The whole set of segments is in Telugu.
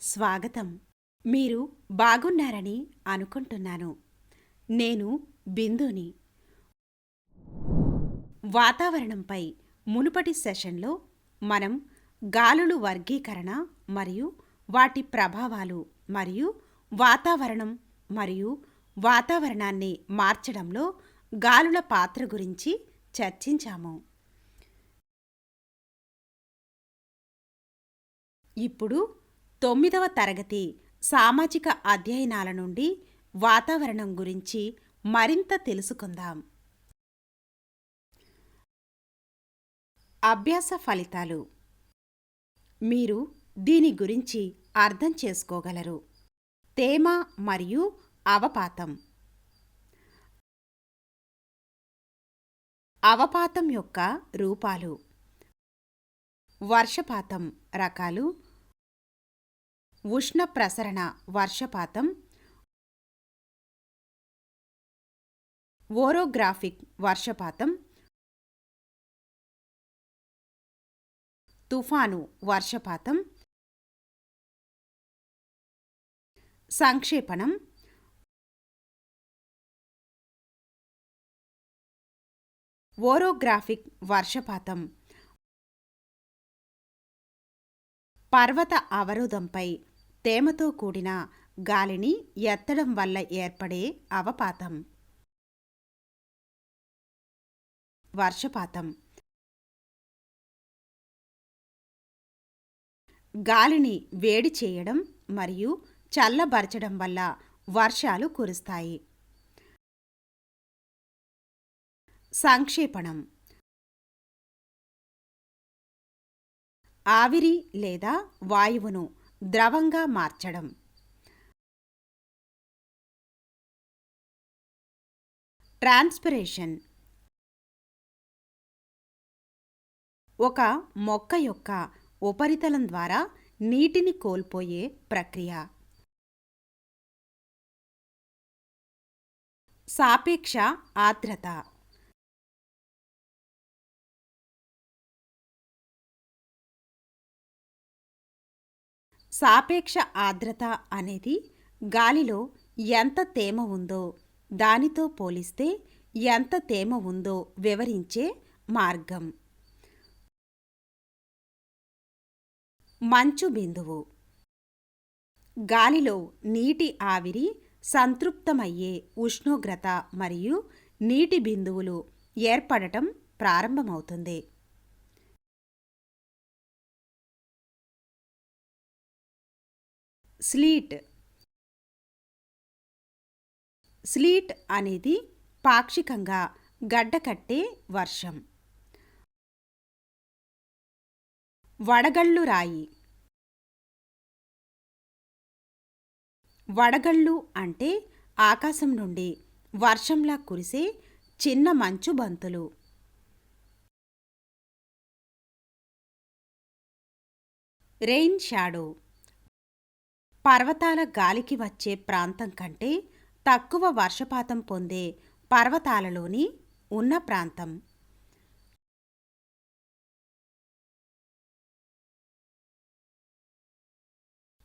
స్వాగతం. మీరు బాగున్నారని అనుకుంటున్నాను. నేను బిందుని. వాతావరణంపై మునుపటి సెషన్లో మనం గాలుల వర్గీకరణ మరియు వాటి ప్రభావాలు మరియు వాతావరణం మరియు వాతావరణాన్ని మార్చడంలో గాలుల పాత్ర గురించి చర్చించాము. ఇప్పుడు 9వ తరగతి సామాజిక అధ్యయనాల నుండి వాతావరణం గురించి మరింత తెలుసుకుందాం. అభ్యాస ఫలితాలు. మీరు దీని గురించి అర్థం చేసుకోగలరు. తేమ మరియు అవపాతం. అవపాతం యొక్క రూపాలు. వర్షపాతం రకాలు. ఉష్ణ ప్రసరణ వర్షపాతం, ఓరోగ్రాఫిక్ వర్షపాతం, తుఫాను వర్షపాతం. సంక్షేపణం. ఓరోగ్రాఫిక్ వర్షపాతం పర్వత అవరోధంపై తేమతో కూడిన గాలిని ఎత్తడం వల్ల ఏర్పడే అవపాతం. వర్షపాతం గాలిని వేడి చేయడం మరియు చల్లబరచడం వల్ల వర్షాలు కురుస్తాయి. సంక్షేపణం ఆవిరి లేదా వాయువును ద్రవంగా మార్చడం. ట్రాన్స్పిరేషన్ ఒక మొక్క యొక్క ఉపరితలం ద్వారా నీటిని కోల్పోయే ప్రక్రియ. సాపేక్ష ఆర్ద్రత సాపేక్ష ఆర్ద్రత అనేది గాలిలో ఎంత తేమ ఉందో దానితో పోలిస్తే ఎంత తేమ ఉందో వివరించే మార్గం. మంచు బిందువు గాలిలో నీటి ఆవిరి సంతృప్తమయ్యే ఉష్ణోగ్రత మరియు నీటి బిందువులు ఏర్పడటం ప్రారంభమవుతుంది. స్లీట్. స్లీట్ అనేది పాక్షికంగా గడ్డకట్టే వర్షం. వడగళ్ళు రాయి. వడగళ్ళు అంటే ఆకాశం నుండి వర్షంలా కురిసే చిన్న మంచు బంతులు. రెయిన్ షాడో పర్వతాల గాలికి వచ్చే ప్రాంతం కంటే తక్కువ వర్షపాతం పొందే పర్వతాలలోని ఉన్న ప్రాంతం.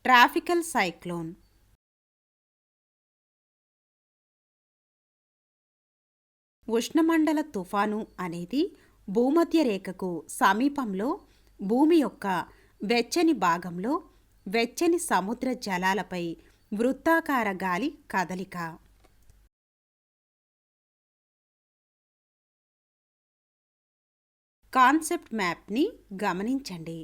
ట్రాపికల్ సైక్లోన్ ఉష్ణమండల తుఫాను అనేది భూమధ్య రేఖకు సమీపంలో భూమి యొక్క వెచ్చని భాగంలో వెచ్చని సముద్ర జలాలపై వృత్తాకార గాలి కదలిక. కాన్సెప్ట్ మ్యాప్ని గమనించండి.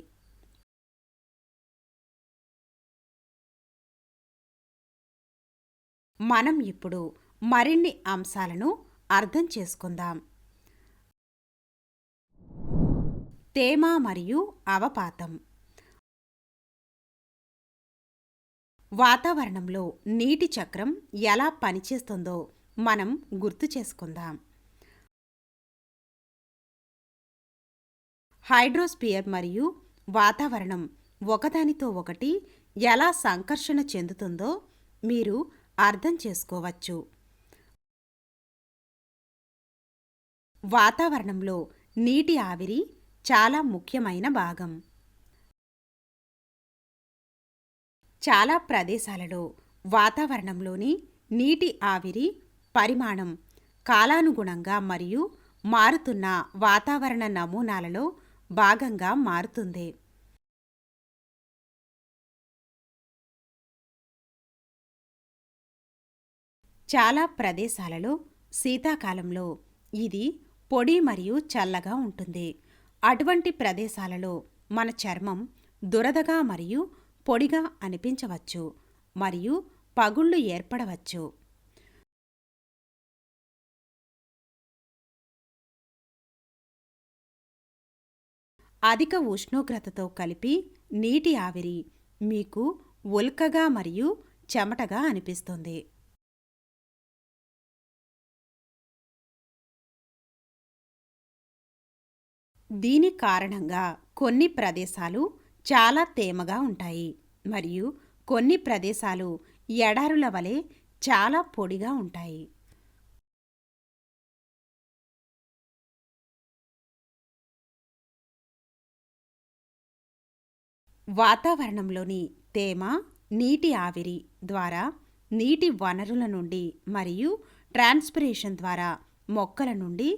మనం ఇప్పుడు మరిన్ని అంశాలను అర్థం చేసుకుందాం. తేమ మరియు అవపాతం. వాతావరణంలో నీటి చక్రం ఎలా పనిచేస్తుందో మనం గుర్తు చేసుకుందాం. హైడ్రోస్పియర్ మరియు వాతావరణం ఒకదానితో ఒకటి ఎలా సంకర్షణ చెందుతుందో మీరు అర్థం చేసుకోవచ్చు. వాతావరణంలో నీటి ఆవిరి చాలా ముఖ్యమైన భాగం. చాలా ప్రదేశాలలో వాతావరణంలోని నీటి ఆవిరి పరిమాణం కాలానుగుణంగా మరియు మారుతున్న వాతావరణ నమూనాలలో భాగంగా మారుతుంది. చాలా ప్రదేశాలలో శీతాకాలంలో ఇది పొడి మరియు చల్లగా ఉంటుంది. అటువంటి ప్రదేశాలలో మన చర్మం దురదగా మరియు పొడిగా అనిపించవచ్చు మరియు పగుళ్ళు ఏర్పడవచ్చు. అధిక ఉష్ణోగ్రతతో కలిపి నీటి ఆవిరి మీకు ఉల్కగా మరియు చెమటగా అనిపిస్తుంది. దీని కారణంగా కొన్ని ప్రదేశాలు చాలా తేమగా ఉంటాయి మరియు కొన్ని ప్రదేశాలు ఎడారుల వలె చాలా పొడిగా ఉంటాయి. వాతావరణంలోని తేమ నీటి ఆవిరి ద్వారా నీటి వనరుల నుండి మరియు ట్రాన్స్పిరేషన్ ద్వారా మొక్కల నుండి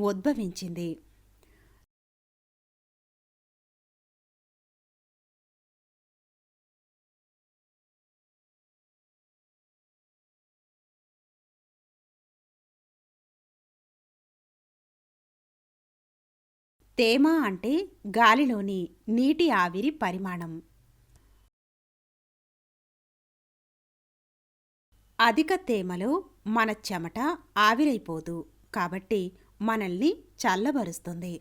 ఉద్భవించింది. తేమ అంటే గాలిలోని నీటి ఆవిరి పరిమాణం. అధిక తేమలో మన చెమట ఆవిరైపోదు కాబట్టి మనల్ని చల్లబరుస్తుంది.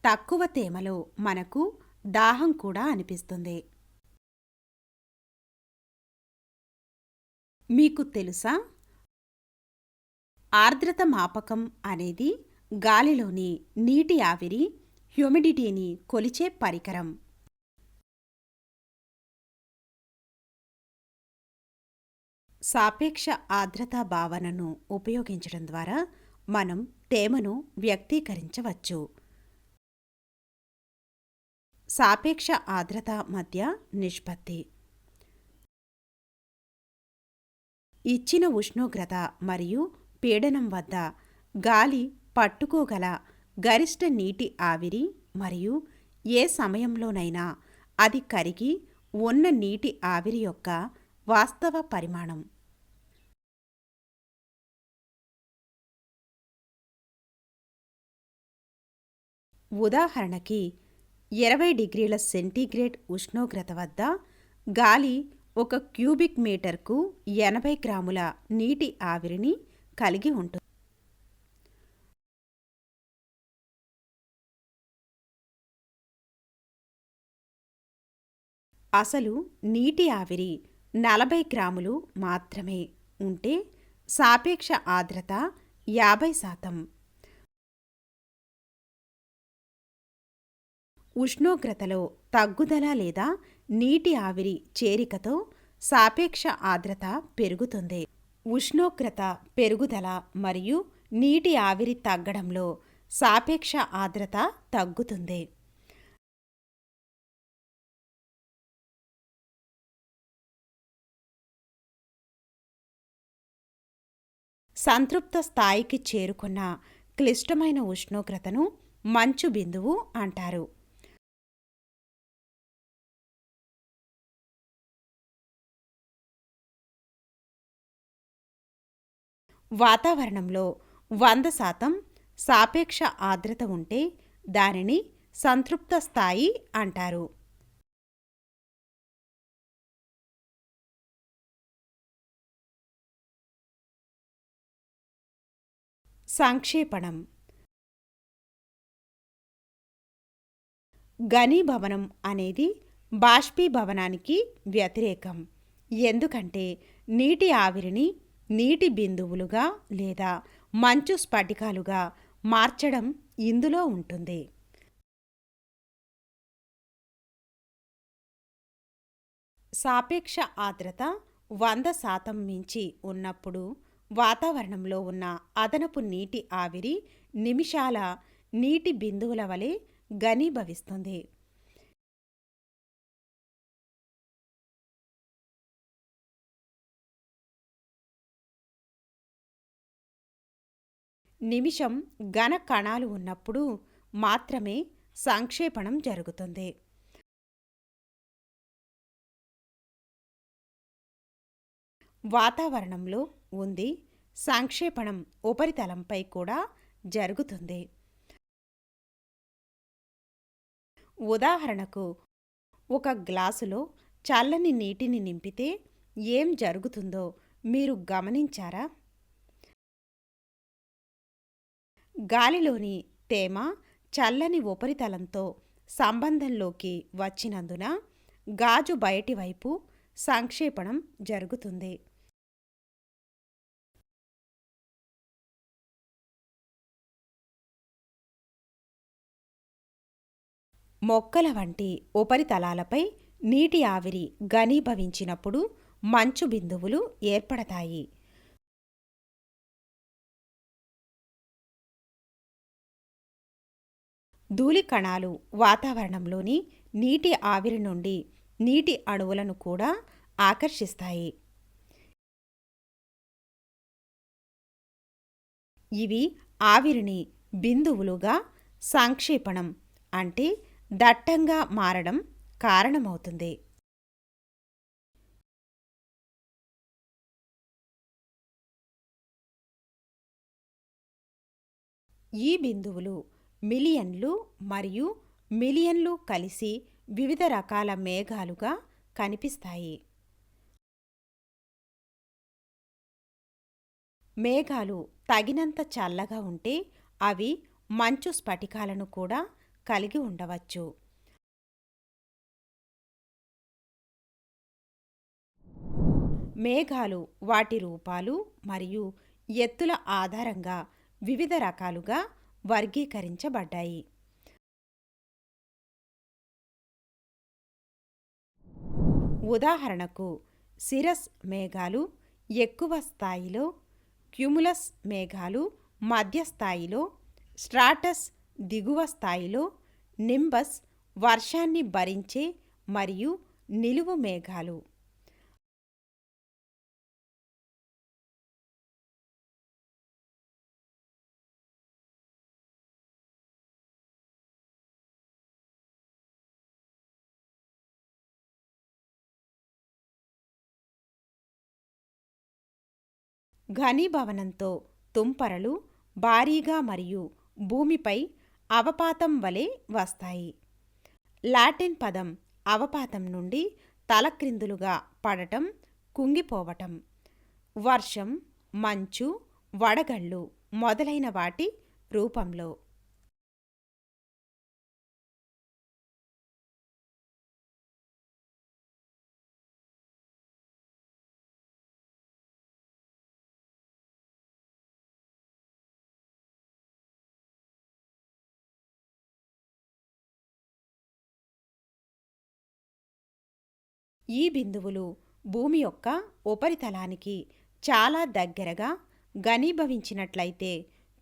తక్కువ తేమలో మనకు దాహం కూడా అనిపిస్తుంది. మీకు తెలుసా, ఆర్ద్రత మాపకం అనేది గాలిలోని నీటి ఆవిరి హ్యూమిడిటీని కొలిచే పరికరం. సాపేక్ష ఆర్ద్రత భావనను ఉపయోగించడం ద్వారా మనం తేమను వ్యక్తీకరించవచ్చు. సాపేక్ష ఆర్ద్రత మధ్య నిష్పత్తి ఇచ్చిన ఉష్ణోగ్రత మరియు పీడనం వద్ద గాలి పట్టుకోగల గరిష్ట నీటి ఆవిరి మరియు ఏ సమయంలోనైనా అది కరిగి ఉన్న నీటి ఆవిరి యొక్క వాస్తవ పరిమాణం. ఉదాహరణకి 20 డిగ్రీల సెంటీగ్రేడ్ ఉష్ణోగ్రత వద్ద గాలి 1 క్యూబిక్ మీటర్కు 80 గ్రాముల నీటి ఆవిరిని కలిగి ఉంటుంది. అసలు నీటి ఆవిరి 40 గ్రాములు మాత్రమే ఉంటే సాపేక్ష ఆర్ద్రత 50%. ఉష్ణోగ్రతలో తగ్గుదల లేదా నీటి ఆవిరి చేరికతో సాపేక్ష ఆర్ద్రత పెరుగుతుంది. ఉష్ణోగ్రత పెరుగుదల మరియు నీటి ఆవిరి తగ్గడంలో సాపేక్ష ఆర్ద్రత తగ్గుతుంది. సంతృప్త స్థాయికి చేరుకున్న క్లిష్టమైన ఉష్ణోగ్రతను మంచు బిందువు అంటారు. వాతావరణంలో 100% సాపేక్ష ఆర్ద్రత ఉంటే దానిని సంతృప్త స్థాయి అంటారు. సంక్షేపణం. ఘనీభవనం అనేది బాష్పీభవనానికి వ్యతిరేకం, ఎందుకంటే నీటి ఆవిరిని నీటి బిందువులుగా లేదా మంచు స్ఫటికాలుగా మార్చడం ఇందులో ఉంటుంది. సాపేక్ష ఆర్ద్రత 100% మించి ఉన్నప్పుడు వాతావరణంలో ఉన్న అదనపు నీటి ఆవిరి నిమిషాల నీటి బిందువుల వలె ఘనీభవిస్తుంది. నిమిషం ఘన కణాలు ఉన్నప్పుడు మాత్రమే సంక్షేపణం జరుగుతుంది. వాతావరణంలో ఉంది సంక్షేపణం ఉపరితలంపై కూడా జరుగుతుంది. ఉదాహరణకు, ఒక గ్లాసులో చల్లని నీటిని నింపితే ఏం జరుగుతుందో మీరు గమనించారా? గాలిలోని తేమ చల్లని ఉపరితలంతో సంబంధంలోకి వచ్చినందున గాజు బయటి వైపు సంక్షేపణం జరుగుతుంది. మొక్కల వంటి ఉపరితలాలపై నీటి ఆవిరి ఘనీభవించినప్పుడు మంచు బిందువులు ఏర్పడతాయి. ధూళి కణాలు వాతావరణంలోని నీటి ఆవిరి నుండి నీటి అణువులను కూడా ఆకర్షిస్తాయి. ఇవి ఆవిరిని బిందువులుగా సంక్షేపణం అంటే దట్టంగా మారడం కారణమవుతుంది. ఈ బిందువులు మిలియన్లు మరియు మిలియన్లు కలిసి వివిధ రకాల మేఘాలుగా కనిపిస్తాయి. మేఘాలు తగినంత చల్లగా ఉంటే అవి మంచు స్ఫటికాలను కూడా కలిగి ఉండవచ్చు. మేఘాలు వాటి రూపాలు మరియు ఎత్తుల ఆధారంగా వివిధ రకాలుగా వర్గీకరించబడ్డాయి. ఉదాహరణకు, సిరస్ మేఘాలు ఎక్కువ స్థాయిలో, క్యుములస్ మేఘాలు మధ్య స్థాయిలో, స్ట్రాటస్ దిగువ స్థాయిలో, నింబస్ వర్షాన్ని భరించే మరియు నిలువు మేఘాలు. ఘనీభవనంతో తుంపరలు భారీగా మరియు భూమిపై అవపాతం వలె వస్తాయి. లాటిన్ పదం అవపాతం నుండి తలక్రిందులుగా పడటం, కుంగిపోవటం. వర్షం, మంచు, వడగళ్ళు మొదలైన వాటి రూపంలో. ఈ బిందువులు భూమి యొక్క ఉపరితలానికి చాలా దగ్గరగా ఘనీభవించినట్లయితే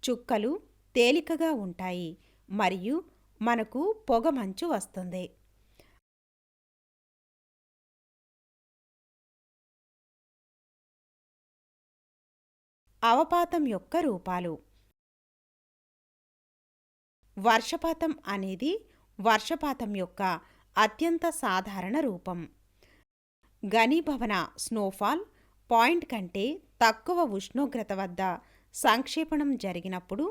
చుక్కలు తేలికగా ఉంటాయి మరియు మనకు పొగమంచు వస్తుంది. అవపాతం యొక్క రూపాలు. వర్షపాతం అనేది వర్షపాతం యొక్క అత్యంత సాధారణ రూపం. ఘనీభవన స్నోఫాల్ పాయింట్ కంటే తక్కువ ఉష్ణోగ్రత వద్ద సంక్షేపణం జరిగినప్పుడు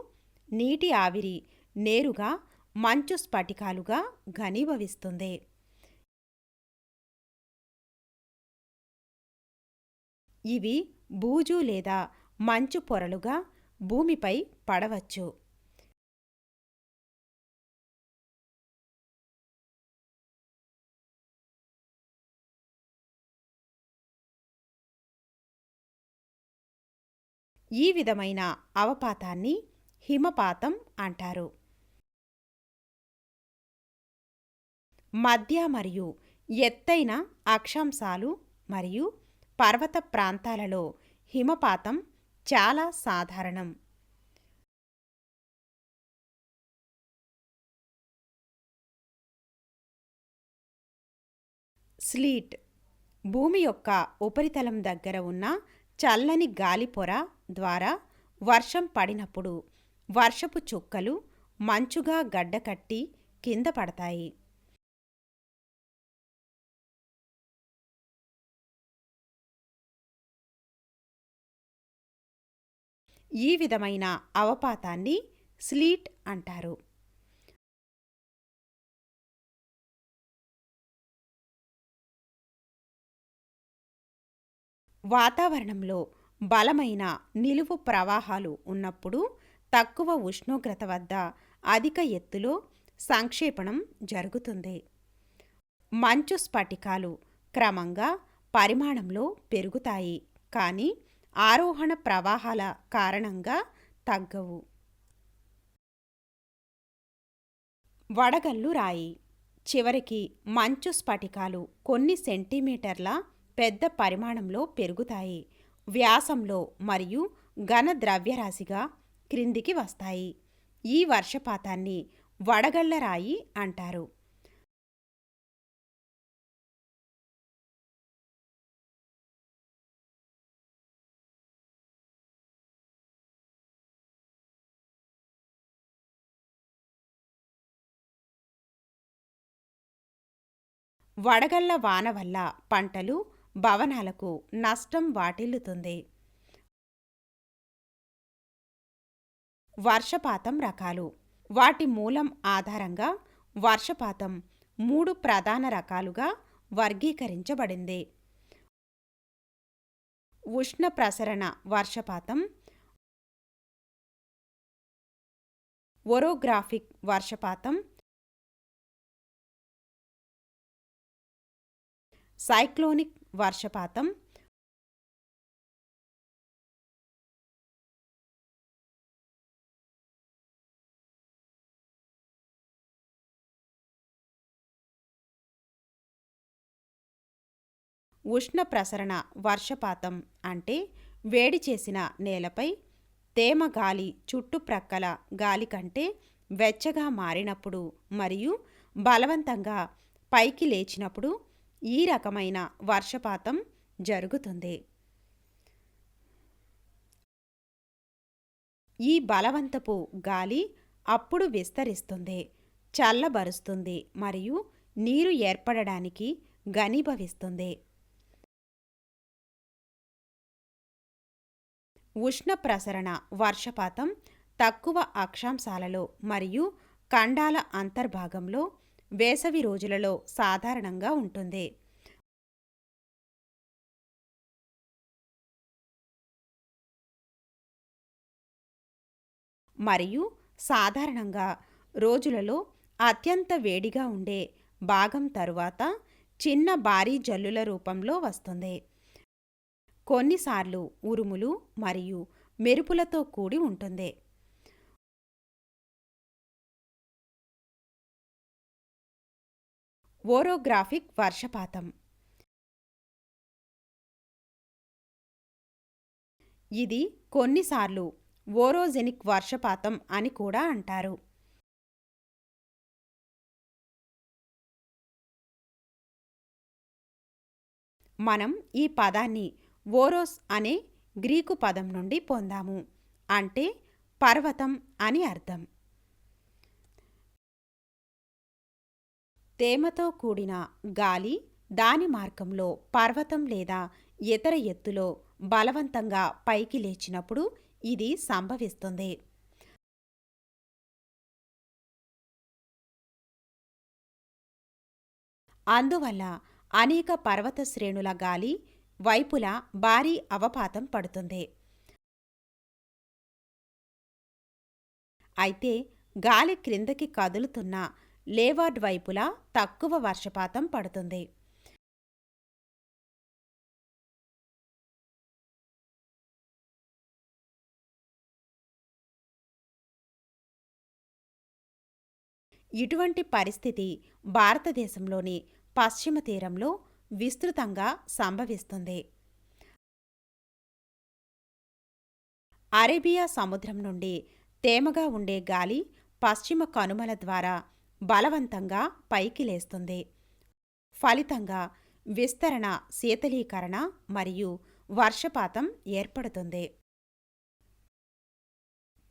నీటి ఆవిరి నేరుగా మంచు స్ఫటికాలుగా ఘనీభవిస్తుంది. ఇవి బూజు లేదా మంచు పొరలుగా భూమిపై పడవచ్చు. ఈ విధమైన అవపాతాన్ని హిమపాతం అంటారు. మధ్య మరియు ఎత్తైన అక్షాంశాలు మరియు పర్వత ప్రాంతాలలో హిమపాతం చాలా సాధారణం. స్లీట్ భూమి యొక్క ఉపరితలం దగ్గర ఉన్న చల్లని గాలి పొర ద్వారా వర్షం పడినప్పుడు వర్షపు చుక్కలు మంచుగా గడ్డకట్టి కింద పడతాయి. ఈ విధమైన అవపాతాన్ని స్లీట్ అంటారు. వాతావరణంలో బలమైన నిలువు ప్రవాహాలు ఉన్నప్పుడు తక్కువ ఉష్ణోగ్రత వద్ద అధిక ఎత్తులో సంక్షేపణం జరుగుతుంది. మంచు స్ఫటికాలు క్రమంగా పరిమాణంలో పెరుగుతాయి, కానీ ఆరోహణ ప్రవాహాల కారణంగా తగ్గవు. వడగళ్ళు రాయి చివరికి మంచు స్ఫటికాలు కొన్ని సెంటీమీటర్ల పెద్ద పరిమాణంలో పెరుగుతాయి, వ్యాసంలో మరియు ఘన ద్రవ్యరాశిగా క్రిందికి వస్తాయి. ఈ వర్షపాతాన్ని వడగళ్ల రాయి అంటారు. వడగళ్ల వాన వల్ల పంటలు, భవనాలకు నష్టం వాటిల్లుతుంది. వర్షపాతం రకాలు. వాటి మూలం ఆధారంగా వర్షపాతం 3 ప్రధాన రకాలుగా వర్గీకరించబడింది. ఉష్ణ ప్రసరణ వర్షపాతం, ఒరోగ్రాఫిక్ వర్షపాతం, సైక్లోనిక్ వర్షపాతం, ఉష్ణ ప్రసరణ వర్షపాతం అంటే వేడి చేసిన నేలపై తేమ గాలి చుట్టుప్రక్కల గాలి కంటే వెచ్చగా మారినప్పుడు మరియు బలవంతంగా పైకి లేచినప్పుడు ఈ రకమైన వర్షపాతం జరుగుతుంది. ఈ బలవంతపు గాలి అప్పుడు విస్తరిస్తుంది, చల్లబరుస్తుంది మరియు నీరు ఏర్పడడానికి ఘనీభవిస్తుంది. ఉష్ణ ప్రసరణ వర్షపాతం తక్కువ అక్షాంశాలలో మరియు ఖండాల అంతర్భాగంలో వేసవి రోజులలో సాధారణంగా ఉంటుంది. మరియు సాధారణంగా రోజులలో అత్యంత వేడిగా ఉండే భాగం తరువాత చిన్న భారీ జల్లుల రూపంలో వస్తుంది. కొన్నిసార్లు ఉరుములు మరియు మెరుపులతో కూడి ఉంటుంది. ఓరోగ్రాఫిక్ వర్షపాతం. ఇది కొన్నిసార్లు ఓరోజెనిక్ వర్షపాతం అని కూడా అంటారు. మనం ఈ పదాన్ని ఓరోస్ అనే గ్రీకు పదం నుండి పొందాము, అంటే పర్వతం అని అర్థం. తేమతో కూడిన గాలి దాని మార్గంలో పర్వతం లేదా ఇతర ఎత్తులో బలవంతంగా పైకి లేచినప్పుడు ఇది సంభవిస్తుంది. అందువల్ల అనేక పర్వత శ్రేణుల గాలి వైపులా భారీ అవపాతం పడుతుంది. అయితే గాలి క్రిందకి కదులుతున్న లేవార్డ్ వైపులా తక్కువ వర్షపాతం పడుతుంది. ఇటువంటి పరిస్థితి భారతదేశంలోని పశ్చిమ తీరంలో విస్తృతంగా సంభవిస్తుంది. అరేబియా సముద్రం నుండి తేమగా ఉండే గాలి పశ్చిమ కనుమల ద్వారా బలవంతంగా పైకి లేస్తుంది. ఫలితంగా విస్తరణ, శీతలీకరణ మరియు వర్షపాతం ఏర్పడుతుంది.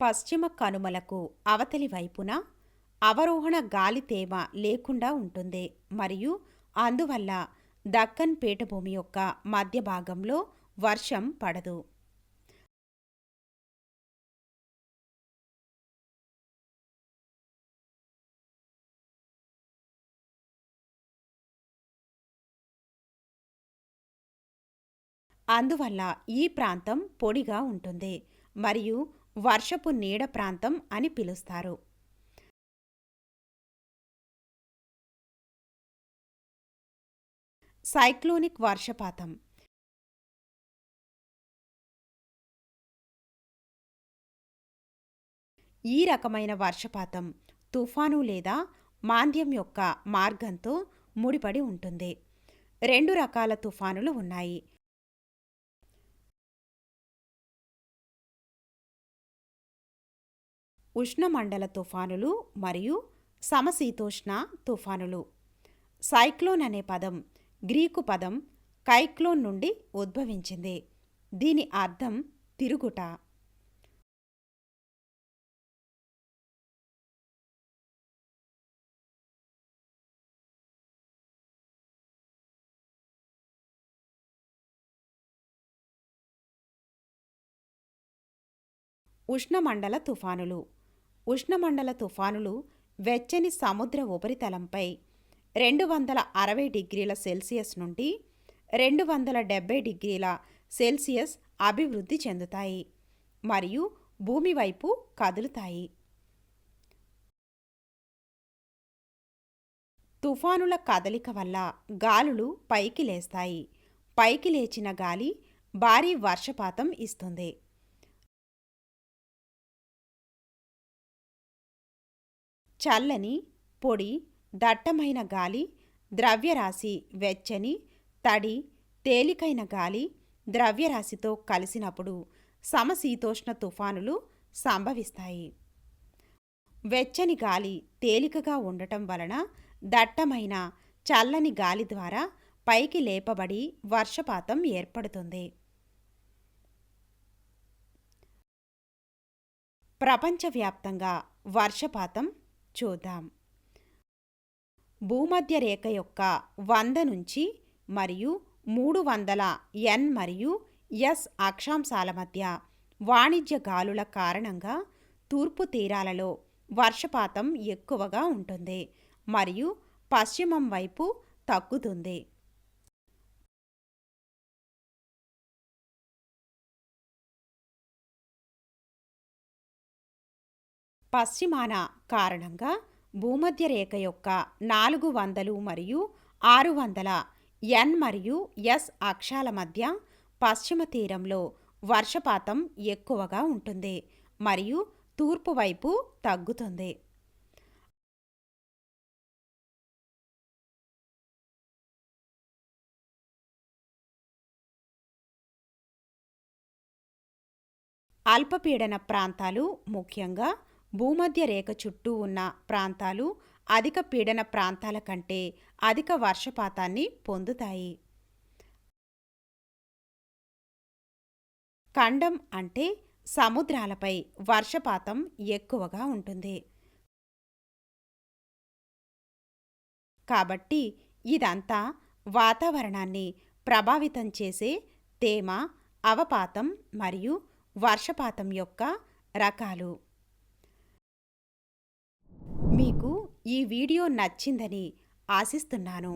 పశ్చిమ కనుమలకు అవతలి వైపున అవరోహణ గాలి తేమ లేకుండా ఉంటుంది మరియు అందువల్ల దక్కన్ పీఠభూమి యొక్క మధ్య భాగంలో వర్షం పడదు. అందువల్ల ఈ ప్రాంతం పొడిగా ఉంటుంది మరియు వర్షపు నీడ ప్రాంతం అని పిలుస్తారు. సైక్లోనిక్ వర్షపాతం ఈ రకమైన వర్షపాతం తుఫాను లేదా మాంద్యం యొక్క మార్గంతో ముడిపడి ఉంటుంది. రెండు రకాల తుఫానులు ఉన్నాయి. ఉష్ణమండల తుఫానులు మరియు సమశీతోష్ణ తుఫానులు. సైక్లోన్ అనే పదం గ్రీకు పదం కైక్లోన్ నుండి ఉద్భవించింది. దీని అర్థం తిరుగుట. ఉష్ణమండల తుఫానులు. ఉష్ణమండల తుఫానులు వెచ్చని సముద్ర ఉపరితలంపై 260 డిగ్రీల సెల్సియస్ నుండి 270 డిగ్రీల సెల్సియస్ అభివృద్ధి చెందుతాయి మరియు భూమి వైపు కదులుతాయి. తుఫానుల కదలిక వల్ల గాలులు పైకి లేస్తాయి. పైకి లేచిన గాలి భారీ వర్షపాతం ఇస్తుంది. చల్లని, పొడి, దట్టమైన గాలి, ద్రవ్యరాశి వెచ్చని, తడి, తేలికైన గాలి ద్రవ్యరాశితో కలిసినప్పుడు సమశీతోష్ణ తుఫానులు సంభవిస్తాయి. వెచ్చని గాలి తేలికగా ఉండటం వలన దట్టమైన, చల్లని గాలి ద్వారా పైకి లేపబడి వర్షపాతం ఏర్పడుతుంది. ప్రపంచవ్యాప్తంగా వర్షపాతం చూద్దాం. భూమధ్య రేఖ యొక్క 100 నుంచి మరియు 300 N మరియు S అక్షాంశాల మధ్య వాణిజ్య గాలుల కారణంగా తూర్పు తీరాలలో వర్షపాతం ఎక్కువగా ఉంటుంది మరియు పశ్చిమం వైపు తగ్గుతుంది. పశ్చిమాన కారణంగా భూమధ్య రేఖ యొక్క 400 మరియు 600 N మరియు S అక్షాల మధ్య పశ్చిమ తీరంలో వర్షపాతం ఎక్కువగా ఉంటుంది మరియు తూర్పు వైపు తగ్గుతుంది. అల్పపీడన ప్రాంతాలు ముఖ్యంగా భూమధ్య రేఖ చుట్టూ ఉన్న ప్రాంతాలు అధిక పీడన ప్రాంతాల కంటే అధిక వర్షపాతాన్ని పొందుతాయి. ఖండం అంటే సముద్రాలపై వర్షపాతం ఎక్కువగా ఉంటుంది. కాబట్టి ఇదంతా వాతావరణాన్ని ప్రభావితం చేసే తేమ, అవపాతం మరియు వర్షపాతం యొక్క రకాలు. మీకు ఈ వీడియో నచ్చిందని ఆశిస్తున్నాను.